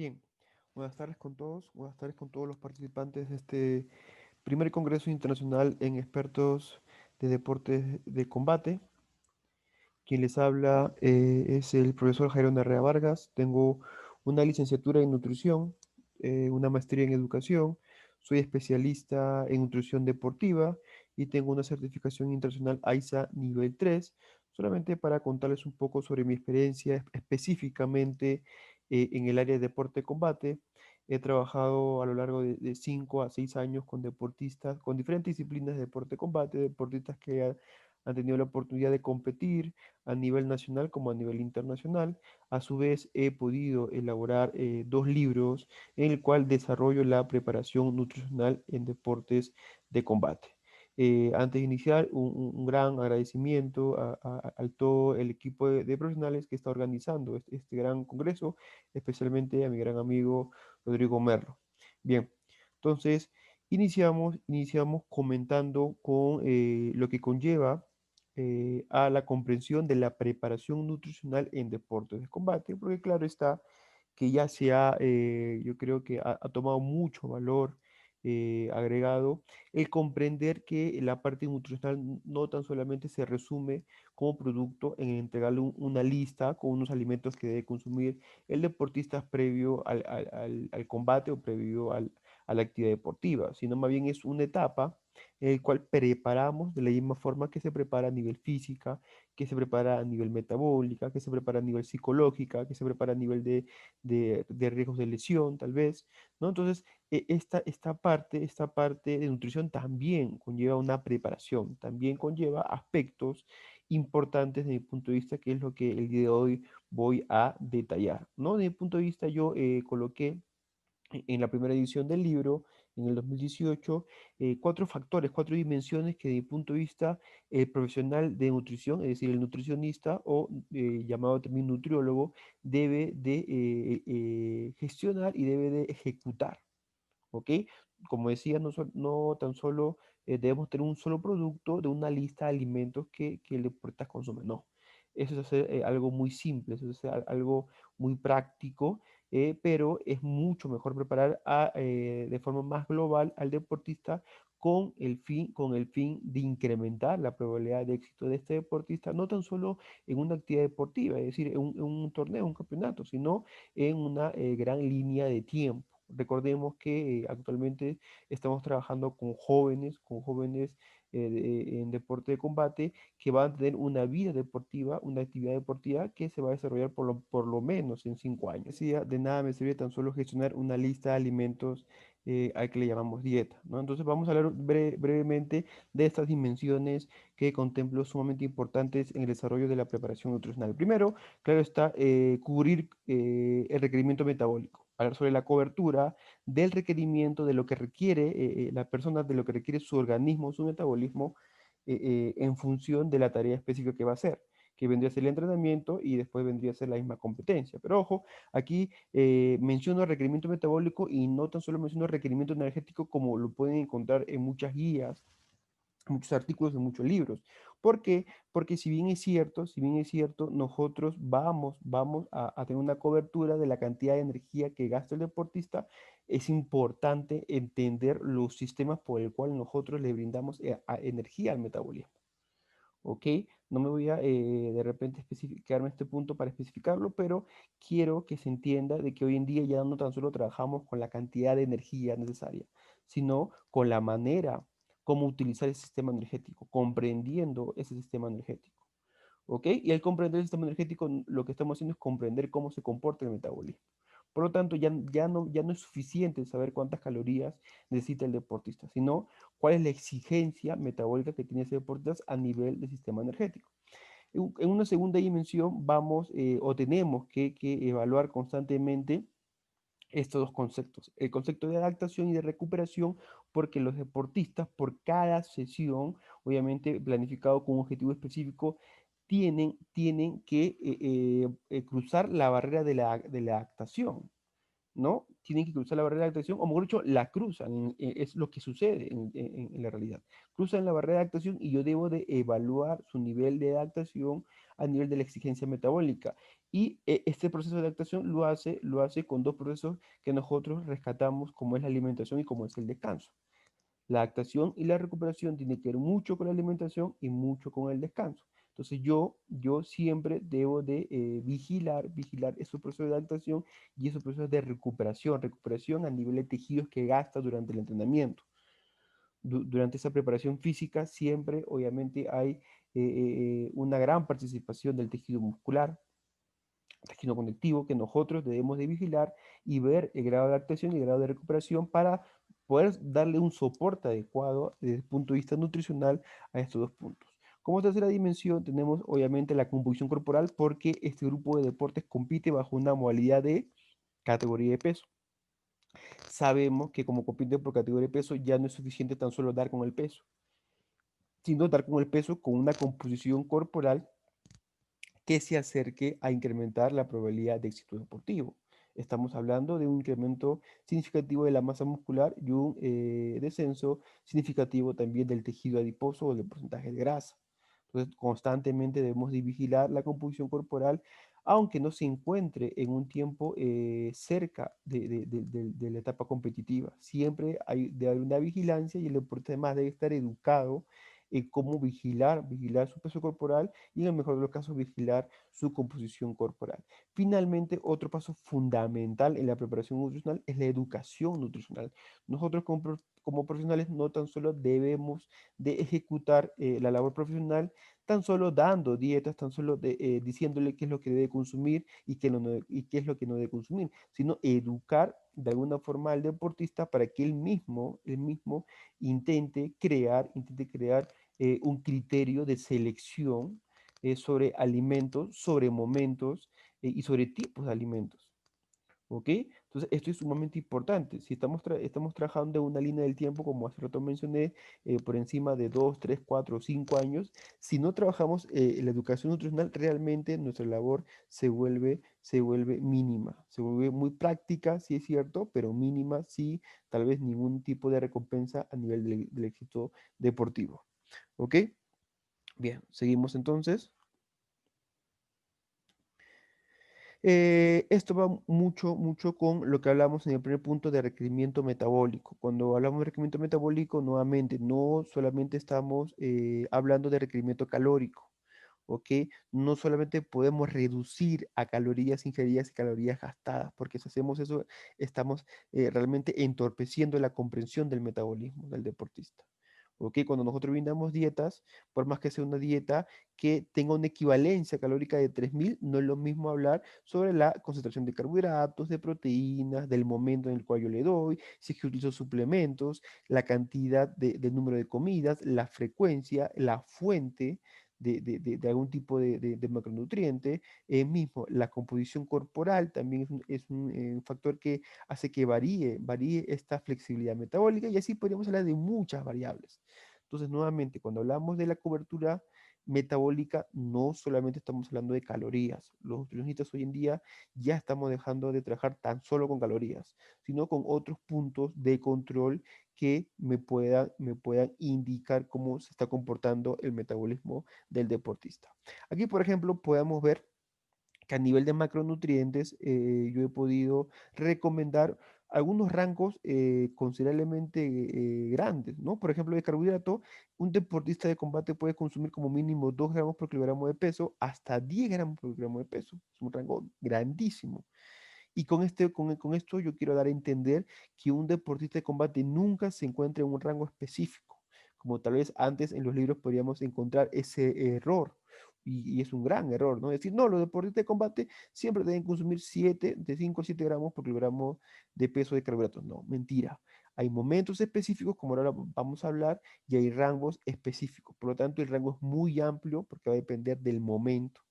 Bien, buenas tardes con todos, buenas tardes con todos los participantes de este primer Congreso Internacional en Expertos de Deportes de Combate. Quien les habla es el profesor Jairo Narrea Vargas. Tengo una licenciatura en nutrición, una maestría en educación, soy especialista en nutrición deportiva y tengo una certificación internacional AISA nivel 3. Solamente para contarles un poco sobre mi experiencia específicamente en el área de deporte de combate. He trabajado a lo largo de 5 a 6 años con deportistas, con diferentes disciplinas de deporte de combate, deportistas que han tenido la oportunidad de competir a nivel nacional como a nivel internacional. A su vez, he podido elaborar dos libros en el cual desarrollo la preparación nutricional en deportes de combate. Antes de iniciar, un gran agradecimiento a todo el equipo de profesionales que está organizando este gran congreso, especialmente a mi gran amigo Rodrigo Merlo. Bien, entonces iniciamos comentando con lo que conlleva a la comprensión de la preparación nutricional en deportes de combate, porque claro está que ya yo creo que ha tomado mucho valor agregado el comprender que la parte nutricional no tan solamente se resume como producto en entregarle una lista con unos alimentos que debe consumir el deportista previo al combate o previo a la actividad deportiva, sino más bien es una etapa en el cual preparamos de la misma forma que se prepara a nivel física, que se prepara a nivel metabólica, que se prepara a nivel psicológica, que se prepara a nivel de riesgos de lesión, tal vez, ¿no? Entonces, esta parte de nutrición también conlleva una preparación, también conlleva aspectos importantes de mi punto de vista, que es lo que el día de hoy voy a detallar, ¿no? De mi punto de vista, yo coloqué en la primera edición del libro, en el 2018, cuatro factores, cuatro dimensiones que, desde mi punto de vista, el profesional de nutrición, es decir, el nutricionista o llamado también nutriólogo, debe de gestionar y debe de ejecutar. ¿Ok? Como decía, no tan solo debemos tener un solo producto de una lista de alimentos que el deportista consume, no. Eso es hacer algo muy simple, eso es hacer algo muy práctico, pero es mucho mejor preparar de forma más global al deportista con el fin de incrementar la probabilidad de éxito de este deportista, no tan solo en una actividad deportiva, es decir, en un torneo, un campeonato, sino en una gran línea de tiempo. Recordemos que actualmente estamos trabajando con jóvenes en deporte de combate que van a tener una vida deportiva, una actividad deportiva que se va a desarrollar por lo menos en 5 años. Decía, de nada me sirve tan solo gestionar una lista de alimentos al que le llamamos dieta, ¿no? Entonces vamos a hablar brevemente de estas dimensiones que contemplo sumamente importantes en el desarrollo de la preparación nutricional. Primero, claro está, cubrir el requerimiento metabólico, hablar sobre la cobertura del requerimiento de lo que requiere la persona, de lo que requiere su organismo, su metabolismo, en función de la tarea específica que va a hacer, que vendría a ser el entrenamiento y después vendría a ser la misma competencia. Pero ojo, aquí menciono requerimiento metabólico y no tan solo menciono requerimiento energético como lo pueden encontrar en muchas guías, muchos artículos, en muchos libros. ¿Por qué? Porque si bien es cierto, nosotros vamos a tener una cobertura de la cantidad de energía que gasta el deportista, es importante entender los sistemas por el cual nosotros le brindamos energía al metabolismo. ¿Ok? No me voy a de repente especificarme este punto para especificarlo, pero quiero que se entienda de que hoy en día ya no tan solo trabajamos con la cantidad de energía necesaria, sino con la manera como utilizar el sistema energético, comprendiendo ese sistema energético. ¿Ok? Y al comprender el sistema energético, lo que estamos haciendo es comprender cómo se comporta el metabolismo. Por lo tanto, ya no es suficiente saber cuántas calorías necesita el deportista, sino cuál es la exigencia metabólica que tiene ese deportista a nivel del sistema energético. En una segunda dimensión vamos o tenemos que evaluar constantemente estos dos conceptos, el concepto de adaptación y de recuperación, porque los deportistas por cada sesión, obviamente planificado con un objetivo específico, tienen que cruzar la barrera de la adaptación. ¿No? Tienen que cruzar la barrera de adaptación, o mejor dicho, la cruzan, es lo que sucede en la realidad. Cruzan la barrera de adaptación y yo debo de evaluar su nivel de adaptación a nivel de la exigencia metabólica. Y este proceso de adaptación lo hace con dos procesos que nosotros rescatamos, como es la alimentación y como es el descanso. La adaptación y la recuperación tiene que ver mucho con la alimentación y mucho con el descanso. Entonces yo siempre debo de vigilar esos procesos de adaptación y esos procesos de recuperación a nivel de tejidos que gasta durante el entrenamiento. Durante esa preparación física siempre, obviamente, hay una gran participación del tejido muscular, tejido conectivo, que nosotros debemos de vigilar y ver el grado de adaptación y el grado de recuperación para poder darle un soporte adecuado desde el punto de vista nutricional a estos dos puntos. Como tercera dimensión tenemos obviamente la composición corporal porque este grupo de deportes compite bajo una modalidad de categoría de peso. Sabemos que como compite por categoría de peso ya no es suficiente tan solo dar con el peso, sino dar con el peso con una composición corporal que se acerque a incrementar la probabilidad de éxito deportivo. Estamos hablando de un incremento significativo de la masa muscular y un descenso significativo también del tejido adiposo o del porcentaje de grasa. Entonces, constantemente debemos de vigilar la composición corporal, aunque no se encuentre en un tiempo cerca de la etapa competitiva. Siempre debe haber una vigilancia y el deporte además debe estar educado en cómo vigilar su peso corporal y en el mejor de los casos vigilar su composición corporal. Finalmente, otro paso fundamental en la preparación nutricional es la educación nutricional. Nosotros como profesionales no tan solo debemos de ejecutar la labor profesional, tan solo dando dietas, tan solo diciéndole qué es lo que debe consumir y y qué es lo que no debe consumir, sino educar de alguna forma al deportista para que él mismo intente crear un criterio de selección sobre alimentos, sobre momentos y sobre tipos de alimentos. ¿Ok? Entonces, esto es sumamente importante. Si estamos trabajando en una línea del tiempo, como hace rato mencioné, por encima de 2 3 4 5 años, si no trabajamos en la educación nutricional, realmente nuestra labor se vuelve mínima. Se vuelve muy práctica, sí es cierto, pero mínima, sí, tal vez ningún tipo de recompensa a nivel del éxito deportivo. ¿Ok? Bien, seguimos entonces. Esto va mucho con lo que hablamos en el primer punto de requerimiento metabólico. Cuando hablamos de requerimiento metabólico, nuevamente, no solamente estamos hablando de requerimiento calórico, ¿ok? No solamente podemos reducir a calorías ingeridas y calorías gastadas, porque si hacemos eso, estamos realmente entorpeciendo la comprensión del metabolismo del deportista. ¿Ok? Cuando nosotros brindamos dietas, por más que sea una dieta que tenga una equivalencia calórica de 3000, no es lo mismo hablar sobre la concentración de carbohidratos, de proteínas, del momento en el cual yo le doy, si es que utilizo suplementos, la cantidad del número de comidas, la frecuencia, la fuente de algún tipo de macronutriente, mismo la composición corporal también es un factor que hace que varíe esta flexibilidad metabólica y así podríamos hablar de muchas variables. Entonces, nuevamente, cuando hablamos de la cobertura metabólica, no solamente estamos hablando de calorías. Los nutricionistas hoy en día ya estamos dejando de trabajar tan solo con calorías, sino con otros puntos de control que me puedan indicar cómo se está comportando el metabolismo del deportista. Aquí, por ejemplo, podemos ver que a nivel de macronutrientes yo he podido recomendar algunos rangos considerablemente grandes, ¿no? Por ejemplo, de carbohidrato, un deportista de combate puede consumir como mínimo 2 gramos por kilogramo de peso hasta 10 gramos por kilogramo de peso. Es un rango grandísimo. Y con esto yo quiero dar a entender que un deportista de combate nunca se encuentra en un rango específico, como tal vez antes en los libros podríamos encontrar ese error. Y es un gran error, ¿no? Es decir, no, los deportistas de combate siempre deben consumir de 5 a 7 gramos por kilogramo de peso de carbohidratos. No, mentira. Hay momentos específicos, como ahora vamos a hablar, y hay rangos específicos. Por lo tanto, el rango es muy amplio porque va a depender del momento.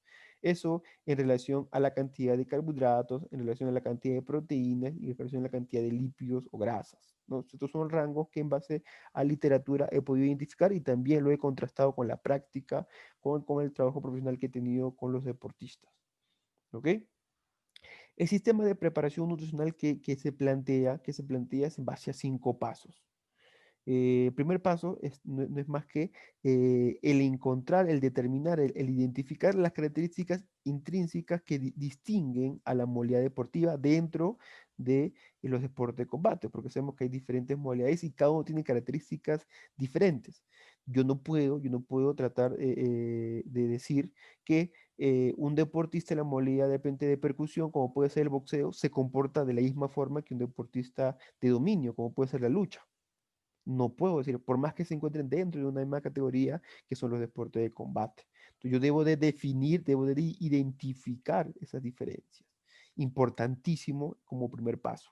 Eso en relación a la cantidad de carbohidratos, en relación a la cantidad de proteínas y en relación a la cantidad de lípidos o grasas, ¿no? Estos son rangos que en base a literatura he podido identificar y también lo he contrastado con la práctica, con el trabajo profesional que he tenido con los deportistas. ¿Ok? El sistema de preparación nutricional que se plantea es en base a 5 pasos. El primer paso no es más que el encontrar, el determinar, el identificar las características intrínsecas que distinguen a la modalidad deportiva dentro de los deportes de combate, porque sabemos que hay diferentes modalidades y cada uno tiene características diferentes. Yo no puedo tratar de decir que un deportista en la modalidad de repente de percusión, como puede ser el boxeo, se comporta de la misma forma que un deportista de dominio, como puede ser la lucha. No puedo decir, por más que se encuentren dentro de una misma categoría que son los deportes de combate. Entonces yo debo de definir, debo de identificar esas diferencias. Importantísimo como primer paso.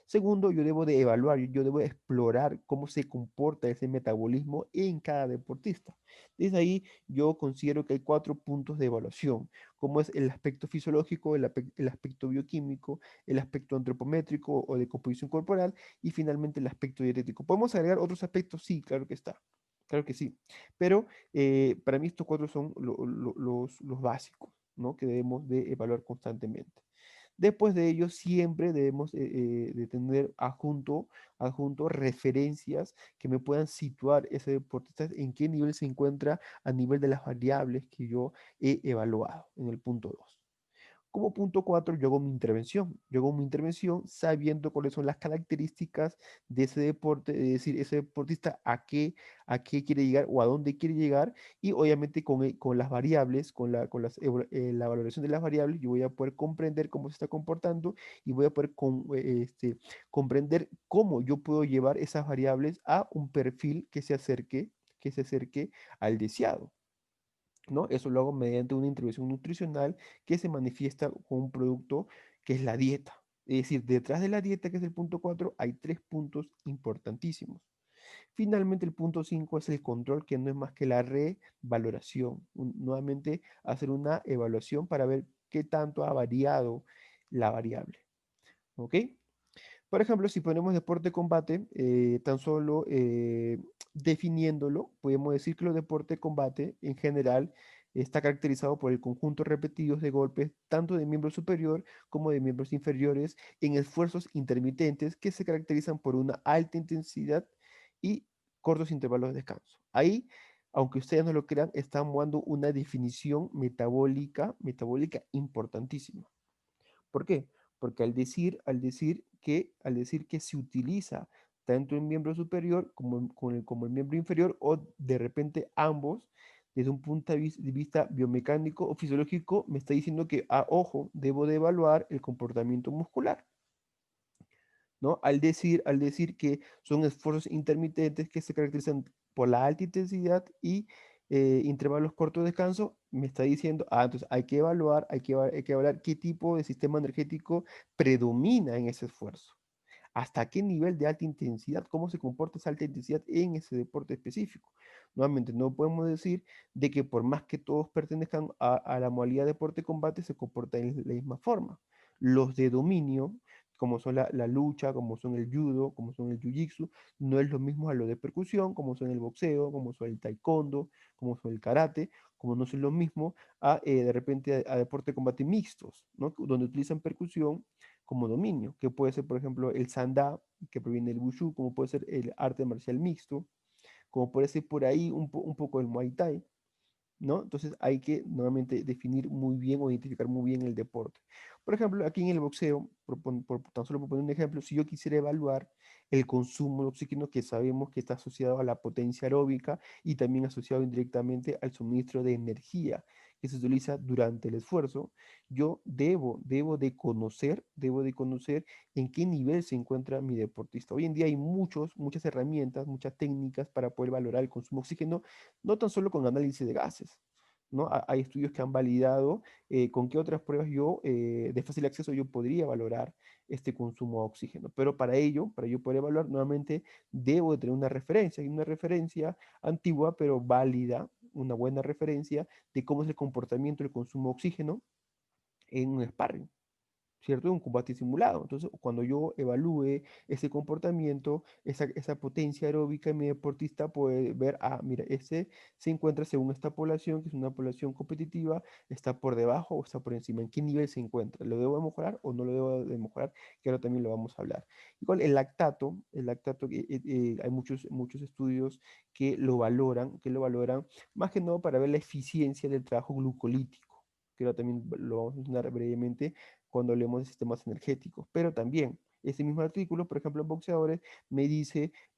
Segundo, yo debo de evaluar, yo debo de explorar cómo se comporta ese metabolismo en cada deportista. Desde ahí yo considero que hay 4 puntos de evaluación, como es el aspecto fisiológico, el aspecto bioquímico, el aspecto antropométrico o de composición corporal y finalmente el aspecto dietético. ¿Podemos agregar otros aspectos? Sí, claro que está. Claro que sí. Pero para mí estos 4 son los básicos, ¿no? Que debemos de evaluar constantemente. Después de ello, siempre debemos de tener adjunto referencias que me puedan situar ese deportista en qué nivel se encuentra a nivel de las variables que yo he evaluado en el punto 2. Como punto 4, yo hago mi intervención. Yo hago mi intervención sabiendo cuáles son las características de ese deporte, es decir, ese deportista a qué quiere llegar o a dónde quiere llegar. Y obviamente con las variables, la valoración de las variables, yo voy a poder comprender cómo se está comportando y voy a poder comprender cómo yo puedo llevar esas variables a un perfil que se acerque al deseado. ¿No? Eso lo hago mediante una intervención nutricional que se manifiesta con un producto que es la dieta. Es decir, detrás de la dieta, que es el punto 4 hay 3 puntos importantísimos. Finalmente, el punto 5 es el control, que no es más que la revaloración. Nuevamente, hacer una evaluación para ver qué tanto ha variado la variable. ¿Ok? Por ejemplo, si ponemos deporte combate, tan solo definiéndolo, podemos decir que los deportes de combate en general está caracterizado por el conjunto repetidos de golpes tanto de miembro superior como de miembros inferiores en esfuerzos intermitentes que se caracterizan por una alta intensidad y cortos intervalos de descanso. Ahí, aunque ustedes no lo crean, estamos dando una definición metabólica importantísima. ¿Por qué? Porque al decir que se utiliza tanto el miembro superior como el miembro inferior o de repente ambos, desde un punto de vista biomecánico o fisiológico, me está diciendo que, ojo, debo de evaluar el comportamiento muscular, ¿no? Al decir que son esfuerzos intermitentes que se caracterizan por la alta intensidad y intervalos cortos de descanso, me está diciendo, entonces hay que evaluar, hay que evaluar qué tipo de sistema energético predomina en ese esfuerzo. ¿Hasta qué nivel de alta intensidad? ¿Cómo se comporta esa alta intensidad en ese deporte específico? Nuevamente, no podemos decir de que por más que todos pertenezcan a la modalidad de deporte combate, se comportan de la misma forma. Los de dominio, como son la lucha, como son el judo, como son el jiu-jitsu, no es lo mismo a lo de percusión, como son el boxeo, como son el taekwondo, como son el karate, como no son lo mismo de repente a deporte de combate mixtos, ¿no? Donde utilizan percusión como dominio, que puede ser, por ejemplo, el sanda, que proviene del wushu, como puede ser el arte marcial mixto, como puede ser por ahí un poco el muay thai, ¿no? Entonces hay que nuevamente definir muy bien o identificar muy bien el deporte. Por ejemplo, aquí en el boxeo, tan solo por poner un ejemplo, si yo quisiera evaluar el consumo de oxígeno, que sabemos que está asociado a la potencia aeróbica y también asociado indirectamente al suministro de energía que se utiliza durante el esfuerzo, yo debo de conocer en qué nivel se encuentra mi deportista. Hoy en día hay muchas herramientas, muchas técnicas para poder valorar el consumo de oxígeno no tan solo con análisis de gases, ¿no? Hay estudios que han validado con qué otras pruebas de fácil acceso yo podría valorar este consumo de oxígeno. Pero para yo poder evaluar, nuevamente debo de tener una referencia, y una referencia antigua pero válida, una buena referencia de cómo es el comportamiento del consumo de oxígeno en un sparring. ¿cierto? Un combate simulado. Entonces, cuando yo evalúe ese comportamiento, esa potencia aeróbica en mi deportista, puede ver, ah, mira, ese se encuentra según esta población, que es una población competitiva, está por debajo o está por encima. ¿En qué nivel se encuentra? ¿Lo debo de mejorar o no lo debo de mejorar? Que ahora también lo vamos a hablar. Igual el lactato, hay muchos estudios que lo valoran más que nada para ver la eficiencia del trabajo glucolítico, que ahora también lo vamos a mencionar brevemente cuando hablemos de sistemas energéticos. Pero también, ese mismo artículo, por ejemplo, en boxeadores, me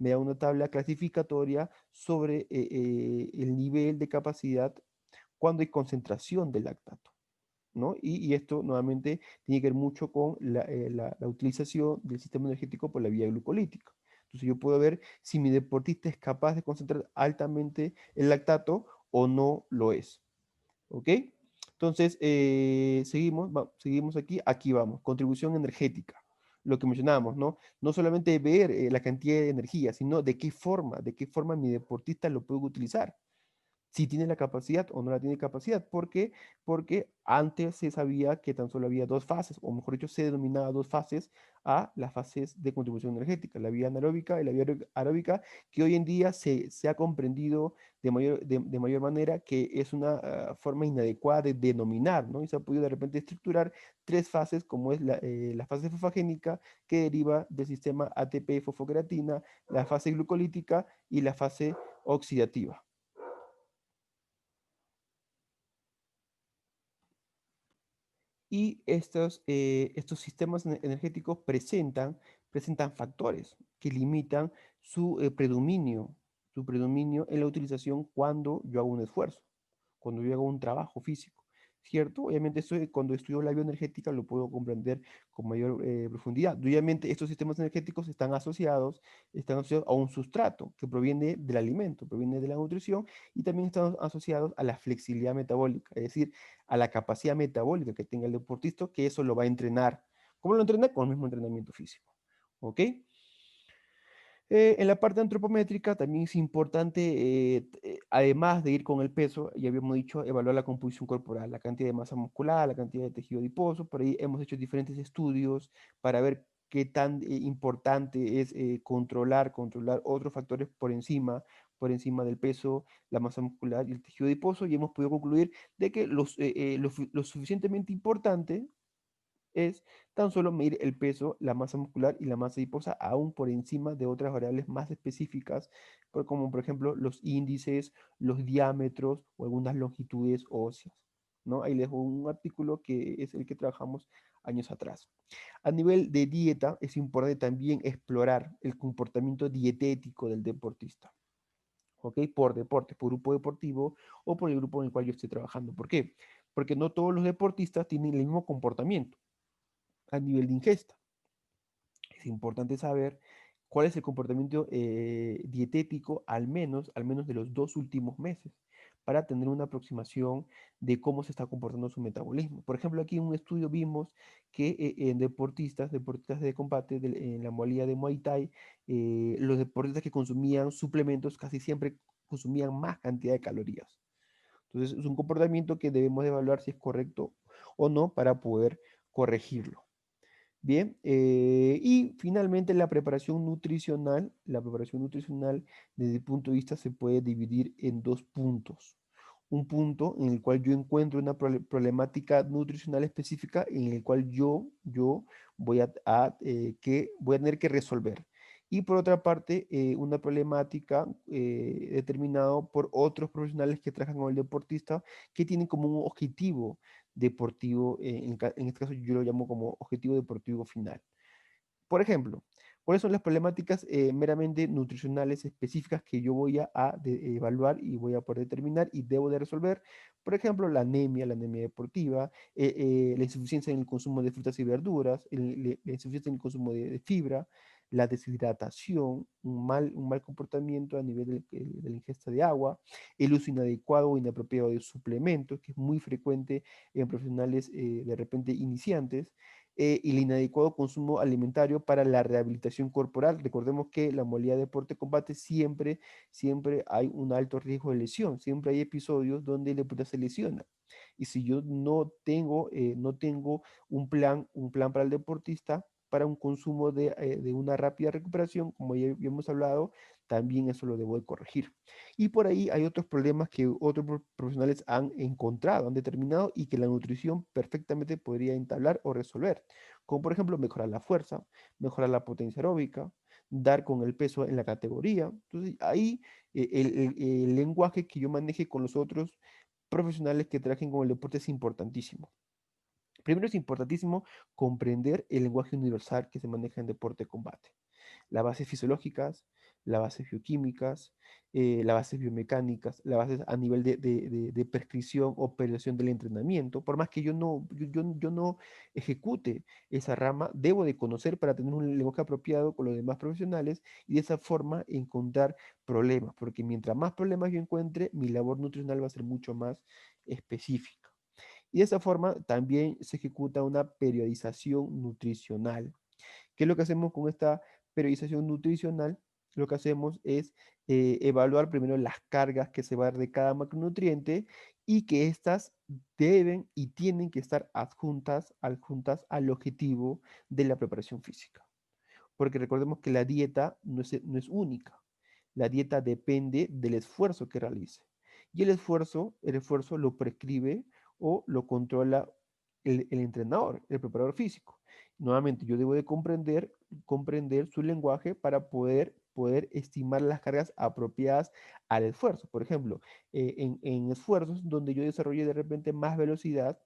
da una tabla clasificatoria sobre el nivel de capacidad cuando hay concentración de lactato, ¿no? Y esto nuevamente tiene que ver mucho con la utilización del sistema energético por la vía glucolítica. Entonces yo puedo ver si mi deportista es capaz de concentrar altamente el lactato o no lo es. ¿Ok? Entonces, seguimos aquí vamos, contribución energética, lo que mencionábamos, ¿no? No solamente ver la cantidad de energía, sino de qué forma mi deportista lo puede utilizar, si tiene la capacidad o no la tiene capacidad. ¿Por qué? Porque antes se sabía que tan solo había dos fases, o mejor dicho, se denominaba dos fases a las fases de contribución energética, la vía anaeróbica y la vía aeróbica, que hoy en día se ha comprendido de mayor manera que es una forma inadecuada de denominar, ¿no? Y se ha podido de repente estructurar tres fases, como es la fase fosfagénica, que deriva del sistema ATP-fosfocreatina, la fase glucolítica y la fase oxidativa. Y estos sistemas energéticos presentan factores que limitan su predominio en la utilización cuando yo hago un esfuerzo, cuando yo hago un trabajo físico, ¿cierto? Obviamente eso cuando estudio la bioenergética lo puedo comprender con mayor profundidad. Y obviamente estos sistemas energéticos están asociados a un sustrato que proviene del alimento, proviene de la nutrición y también están asociados a la flexibilidad metabólica, es decir, a la capacidad metabólica que tenga el deportista, que eso lo va a entrenar. ¿Cómo lo entrena? Con el mismo entrenamiento físico. ¿Ok? En la parte antropométrica también es importante, además de ir con el peso, ya habíamos dicho, evaluar la composición corporal, la cantidad de masa muscular, la cantidad de tejido adiposo. Por ahí hemos hecho diferentes estudios para ver qué tan importante es controlar otros factores por encima del peso, la masa muscular y el tejido adiposo, y hemos podido concluir de que lo suficientemente importante es tan solo medir el peso, la masa muscular y la masa adiposa, aún por encima de otras variables más específicas, como por ejemplo los índices, los diámetros o algunas longitudes óseas, ¿no? Ahí les dejo un artículo que es el que trabajamos años atrás. A nivel de dieta, es importante también explorar el comportamiento dietético del deportista. ¿Ok? Por deporte, por grupo deportivo o por el grupo en el cual yo esté trabajando. ¿Por qué? Porque no todos los deportistas tienen el mismo comportamiento a nivel de ingesta. Es importante saber cuál es el comportamiento dietético, al menos de los 2 últimos meses, para tener una aproximación de cómo se está comportando su metabolismo. Por ejemplo, aquí en un estudio vimos que en deportistas de combate, en la modalidad de Muay Thai, los deportistas que consumían suplementos casi siempre consumían más cantidad de calorías. Entonces, es un comportamiento que debemos evaluar si es correcto o no para poder corregirlo. Bien, y finalmente la preparación nutricional desde el punto de vista se puede dividir en dos puntos. Un punto en el cual yo encuentro una problemática nutricional específica en el cual yo voy a tener que resolver. Y por otra parte, una problemática determinada por otros profesionales que trabajan con el deportista que tienen como un objetivo deportivo, en este caso yo lo llamo como objetivo deportivo final. Por ejemplo, ¿cuáles son las problemáticas meramente nutricionales específicas que yo voy a evaluar y voy a poder determinar y debo de resolver? Por ejemplo, la anemia deportiva, la insuficiencia en el consumo de frutas y verduras, la insuficiencia en el consumo de fibra, la deshidratación, un mal comportamiento a nivel de la ingesta de agua, el uso inadecuado o inapropiado de suplementos, que es muy frecuente en profesionales de repente iniciantes, y el inadecuado consumo alimentario para la rehabilitación corporal. Recordemos que la modalidad de deporte-combate siempre hay un alto riesgo de lesión, siempre hay episodios donde el deportista se lesiona. Y si yo no tengo un plan para el deportista, para un consumo de una rápida recuperación, como ya hemos hablado, también eso lo debo de corregir. Y por ahí hay otros problemas que otros profesionales han encontrado, han determinado y que la nutrición perfectamente podría entablar o resolver, como por ejemplo mejorar la fuerza, mejorar la potencia aeróbica, dar con el peso en la categoría. Entonces ahí el lenguaje que yo maneje con los otros profesionales que trabajen con el deporte es importantísimo. Primero es importantísimo comprender el lenguaje universal que se maneja en deporte de combate. Las bases fisiológicas, las bases bioquímicas, las bases biomecánicas, las bases a nivel de prescripción o periodización del entrenamiento. Por más que yo no ejecute esa rama, debo de conocer para tener un lenguaje apropiado con los demás profesionales y de esa forma encontrar problemas, porque mientras más problemas yo encuentre, mi labor nutricional va a ser mucho más específica. Y de esa forma también se ejecuta una periodización nutricional. ¿Qué es lo que hacemos con esta periodización nutricional? Lo que hacemos es evaluar primero las cargas que se va a dar de cada macronutriente y que éstas deben y tienen que estar adjuntas al objetivo de la preparación física. Porque recordemos que la dieta no es única. La dieta depende del esfuerzo que realice. Y el esfuerzo lo prescribe o lo controla el entrenador, el preparador físico. Nuevamente, yo debo de comprender su lenguaje para poder estimar las cargas apropiadas al esfuerzo. Por ejemplo, en esfuerzos donde yo desarrolle de repente más velocidad,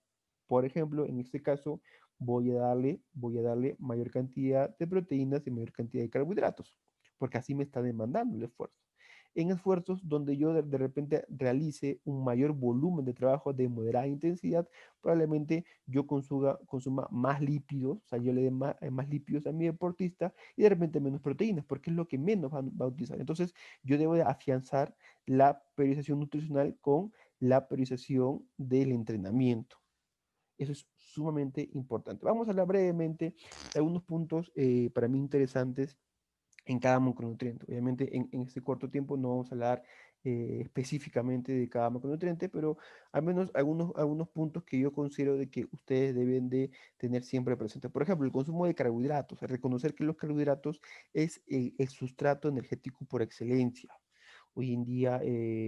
por ejemplo, en este caso, voy a darle mayor cantidad de proteínas y mayor cantidad de carbohidratos, porque así me está demandando el esfuerzo. En esfuerzos donde yo de repente realice un mayor volumen de trabajo de moderada intensidad, probablemente yo consuma más lípidos, o sea, yo le dé más lípidos a mi deportista y de repente menos proteínas, porque es lo que menos va a utilizar. Entonces, yo debo de afianzar la periodización nutricional con la periodización del entrenamiento. Eso es sumamente importante. Vamos a hablar brevemente de algunos puntos para mí interesantes en cada macronutriente. Obviamente en este corto tiempo no vamos a hablar específicamente de cada macronutriente, pero al menos algunos puntos que yo considero de que ustedes deben de tener siempre presentes. Por ejemplo, el consumo de carbohidratos, reconocer que los carbohidratos es el sustrato energético por excelencia. Hoy en día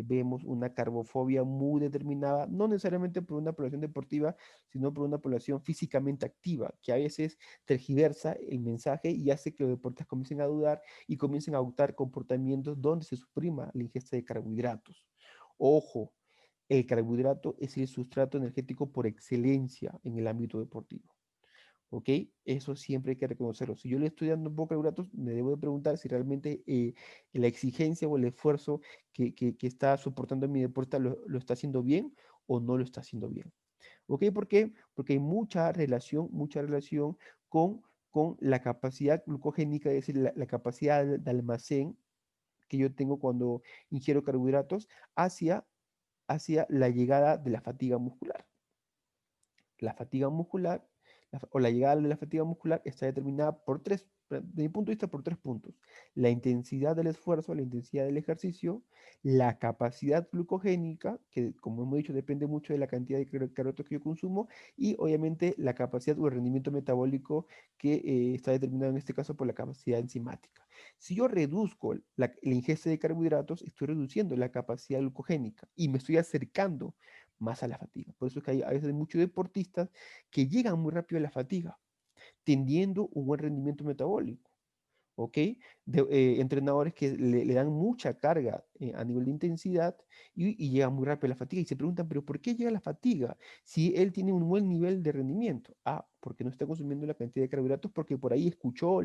vemos una carbofobia muy determinada, no necesariamente por una población deportiva, sino por una población físicamente activa, que a veces tergiversa el mensaje y hace que los deportistas comiencen a dudar y comiencen a adoptar comportamientos donde se suprima la ingesta de carbohidratos. Ojo, el carbohidrato es el sustrato energético por excelencia en el ámbito deportivo. ¿Ok? Eso siempre hay que reconocerlo. Si yo le estoy dando poco carbohidratos, me debo de preguntar si realmente la exigencia o el esfuerzo que está soportando mi deporte lo está haciendo bien o no lo está haciendo bien. ¿Ok? ¿Por qué? Porque hay mucha relación con la capacidad glucogénica, es decir, la capacidad de almacén que yo tengo cuando ingiero carbohidratos hacia la llegada de la fatiga muscular. La fatiga muscular o la llegada de la fatiga muscular está determinada de mi punto de vista, por tres puntos. La intensidad del esfuerzo, la intensidad del ejercicio, la capacidad glucogénica, que como hemos dicho depende mucho de la cantidad de carbohidratos que yo consumo, y obviamente la capacidad o el rendimiento metabólico que está determinado en este caso por la capacidad enzimática. Si yo reduzco la ingesta de carbohidratos, estoy reduciendo la capacidad glucogénica y me estoy acercando más a la fatiga. Por eso es que hay a veces muchos deportistas que llegan muy rápido a la fatiga, tendiendo un buen rendimiento metabólico. ¿Ok? Entrenadores que le dan mucha carga a nivel de intensidad y llega muy rápido a la fatiga y se preguntan, pero ¿por qué llega la fatiga si él tiene un buen nivel de rendimiento? Ah, porque no está consumiendo la cantidad de carbohidratos, porque por ahí escuchó,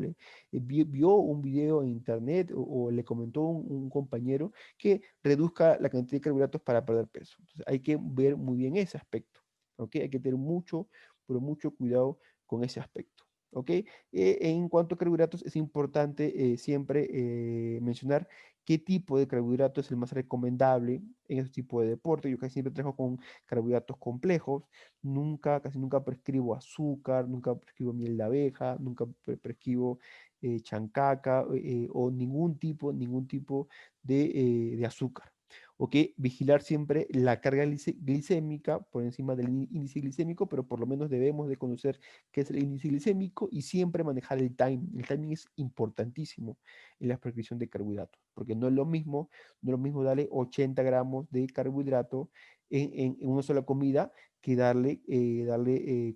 vio un video en internet o le comentó un compañero que reduzca la cantidad de carbohidratos para perder peso. Entonces hay que ver muy bien ese aspecto. ¿Ok? Hay que tener mucho, pero mucho cuidado con ese aspecto. ¿Ok? En cuanto a carbohidratos, es importante siempre mencionar qué tipo de carbohidrato es el más recomendable en este tipo de deporte. Yo casi siempre trabajo con carbohidratos complejos, casi nunca prescribo azúcar, nunca prescribo miel de abeja, nunca prescribo chancaca o ningún tipo de azúcar. ¿ok? Vigilar siempre la carga glicémica por encima del índice glicémico, pero por lo menos debemos de conocer qué es el índice glicémico y siempre manejar el timing. El timing es importantísimo en la prescripción de carbohidratos, porque no es lo mismo darle 80 gramos de carbohidrato en una sola comida que darle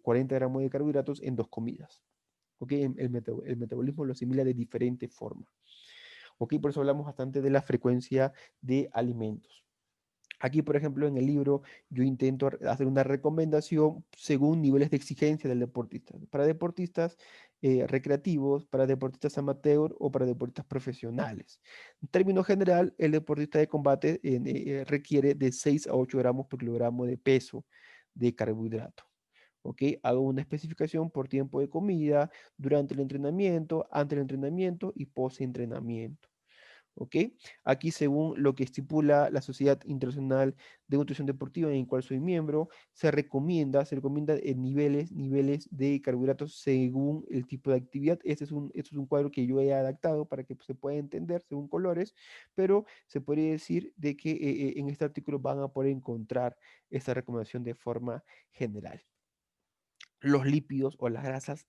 40 gramos de carbohidratos en dos comidas. ¿Ok? El metabolismo lo asimila de diferente forma. ¿Ok? Por eso hablamos bastante de la frecuencia de alimentos. Aquí, por ejemplo, en el libro yo intento hacer una recomendación según niveles de exigencia del deportista. Para deportistas recreativos, para deportistas amateur o para deportistas profesionales. En términos general, el deportista de combate requiere de 6 a 8 gramos por kilogramo de peso de carbohidrato. ¿Ok? Hago una especificación por tiempo de comida, durante el entrenamiento, ante el entrenamiento y post-entrenamiento. ¿Ok? Aquí, según lo que estipula la Sociedad Internacional de Nutrición Deportiva, en la cual soy miembro, se recomienda niveles de carbohidratos según el tipo de actividad. Este es un cuadro que yo he adaptado para que se pueda entender según colores, pero se podría decir de que en este artículo van a poder encontrar esta recomendación de forma general. Los lípidos o las grasas,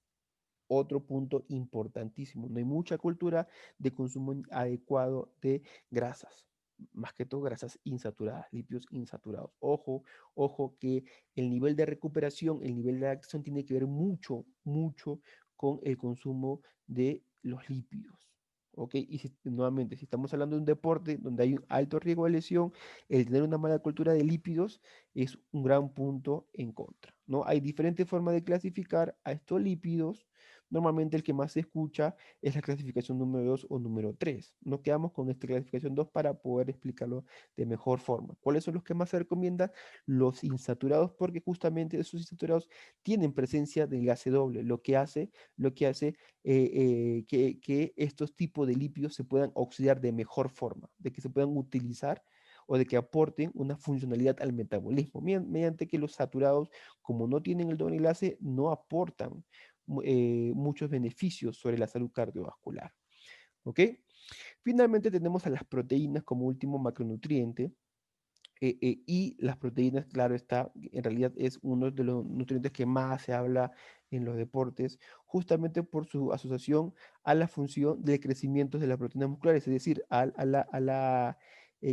otro punto importantísimo. No hay mucha cultura de consumo adecuado de grasas, más que todo grasas insaturadas, lípidos insaturados. Ojo, ojo que el nivel de recuperación, el nivel de adaptación tiene que ver mucho, mucho con el consumo de los lípidos. ¿Ok? Y nuevamente, si estamos hablando de un deporte donde hay un alto riesgo de lesión, el tener una mala cultura de lípidos es un gran punto en contra, ¿no? Hay diferentes formas de clasificar a estos lípidos. Normalmente el que más se escucha es la clasificación número 2 o número 3. Nos quedamos con esta clasificación 2 para poder explicarlo de mejor forma. ¿Cuáles son los que más se recomiendan? Los insaturados, porque justamente esos insaturados tienen presencia de enlace doble, lo que hace que estos tipos de lípidos se puedan oxidar de mejor forma, de que se puedan utilizar o de que aporten una funcionalidad al metabolismo, mediante que los saturados, como no tienen el doble enlace, no aportan muchos beneficios sobre la salud cardiovascular. ¿Ok? Finalmente tenemos a las proteínas como último macronutriente. Y las proteínas, claro está, en realidad es uno de los nutrientes que más se habla en los deportes, justamente por su asociación a la función del crecimiento de las proteínas musculares, es decir, a la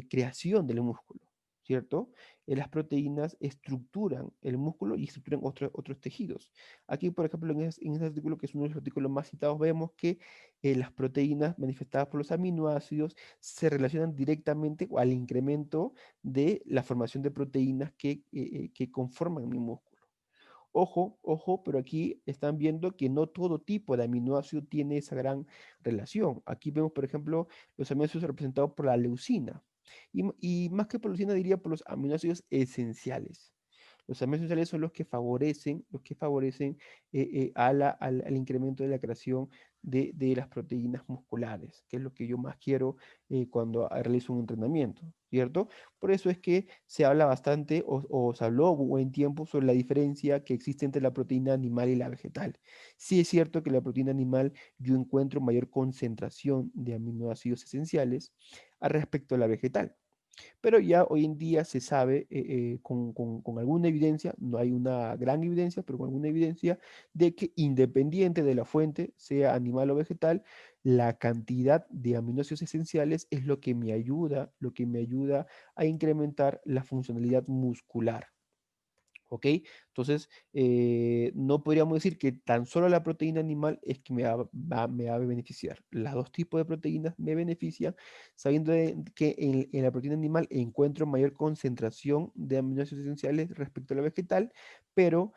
creación del músculo, ¿cierto? Las proteínas estructuran el músculo y estructuran otros tejidos. Aquí, por ejemplo, en ese artículo, que es uno de los artículos más citados, vemos que las proteínas manifestadas por los aminoácidos se relacionan directamente al incremento de la formación de proteínas que conforman mi músculo. Ojo, ojo, pero aquí están viendo que no todo tipo de aminoácido tiene esa gran relación. Aquí vemos, por ejemplo, los aminoácidos representados por la leucina. Y más que por leucina, diría por los aminoácidos esenciales. Los aminoácidos esenciales son los que favorecen al incremento de la creación de las proteínas musculares, que es lo que yo más quiero cuando realizo un entrenamiento, ¿cierto? Por eso es que se habla bastante o se habló un buen tiempo sobre la diferencia que existe entre la proteína animal y la vegetal. Sí es cierto que la proteína animal yo encuentro mayor concentración de aminoácidos esenciales al respecto a la vegetal. Pero ya hoy en día se sabe con alguna evidencia, no hay una gran evidencia, pero con alguna evidencia de que independiente de la fuente, sea animal o vegetal, la cantidad de aminoácidos esenciales es lo que me ayuda a incrementar la funcionalidad muscular. ¿Ok? Entonces, no podríamos decir que tan solo la proteína animal es que me va a beneficiar. Los dos tipos de proteínas me benefician, sabiendo que en la proteína animal encuentro mayor concentración de aminoácidos esenciales respecto a la vegetal, pero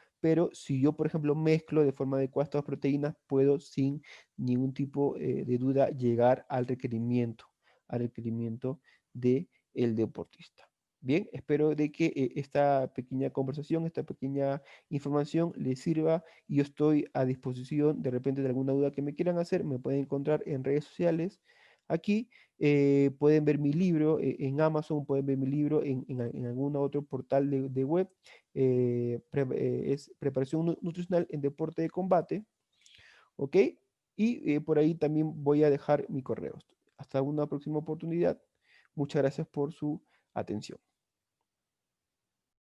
si yo, por ejemplo, mezclo de forma adecuada estas proteínas, puedo sin ningún tipo de duda llegar al requerimiento del deportista. Bien, espero de que esta pequeña conversación, esta pequeña información les sirva y yo estoy a disposición de repente de alguna duda que me quieran hacer, me pueden encontrar en redes sociales. Aquí pueden ver mi libro en Amazon, pueden ver mi libro en algún otro portal de web. Es Preparación Nutricional en Deporte de Combate, ¿ok? Y por ahí también voy a dejar mi correo. Hasta una próxima oportunidad. Muchas gracias por su atención.